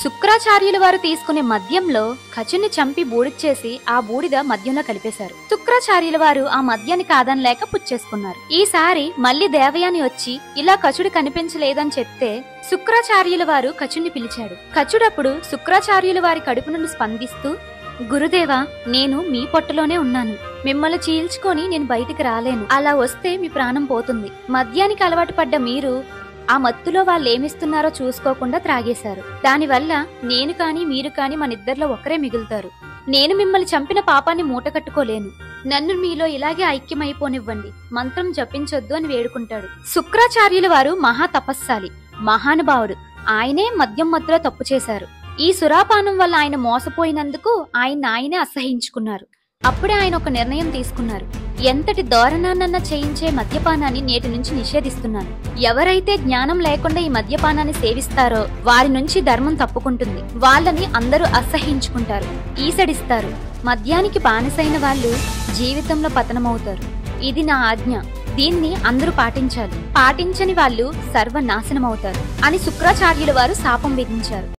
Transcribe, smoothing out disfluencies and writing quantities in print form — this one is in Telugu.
శుక్రాచార్యుల వారు తీసుకునే మద్యంలో కచుని చంపి బూడిచ్చేసి ఆ బూడిద మద్యంలో కలిపేశారు. శుక్రాచార్యుల వారు ఆ మద్యాన్ని కాదనలేక పుచ్చేసుకున్నారు. ఈసారి మళ్లీ దేవయాని వచ్చి ఇలా కచుడు కనిపించలేదని చెప్తే శుక్రాచార్యుల వారు కచుని పిలిచాడు. కచుడప్పుడు శుక్రాచార్యుల వారి కడుపు నుండి స్పందిస్తూ, గురుదేవా, నేను మీ పొట్టలోనే ఉన్నాను. మిమ్మల్ని చీల్చుకొని నేను బయటికి రాలేను. అలా వస్తే మీ ప్రాణం పోతుంది. మద్యానికి అలవాటు పడ్డ మీరు ఆ మత్తులో వాళ్ళేమిస్తున్నారో చూసుకోకుండా త్రాగేశారు. దానివల్ల నేను కాని మీరు కాని మనిద్దరిలో ఒకరే మిగులుతారు. నేను మిమ్మల్ని చంపిన పాపాన్ని మూట కట్టుకోలేను. నన్ను మీలో ఇలాగే ఐక్యమైపోనివ్వండి. మంత్రం జపించొద్దు అని వేడుకుంటాడు. శుక్రాచార్యుల వారు మహా తపస్సాలి, మహానుభావుడు. ఆయనే మద్యం మత్తులో తప్పు చేశారు. ఈ సురాపానం వల్ల ఆయన మోసపోయినందుకు ఆయనే అసహించుకున్నారు. అప్పుడే ఆయన ఒక నిర్ణయం తీసుకున్నారు. ఎంతటి దారుణాన్నన్నా చేయించే మద్యపానాన్ని నేటి నుంచి నిషేధిస్తున్నాను. ఎవరైతే జ్ఞానం లేకుండా ఈ మద్యపానాన్ని సేవిస్తారో వారి నుంచి ధర్మం తప్పుకుంటుంది. వాళ్ళని అందరూ అసహించుకుంటారు, ఈసడిస్తారు. మద్యానికి బానిసైన వాళ్ళు జీవితంలో పతనమవుతారు. ఇది నా ఆజ్ఞ. దీన్ని అందరూ పాటించాలి. పాటించని వాళ్ళు సర్వనాశనమవుతారు అని శుక్రాచార్యుల వారు శాపం విధించారు.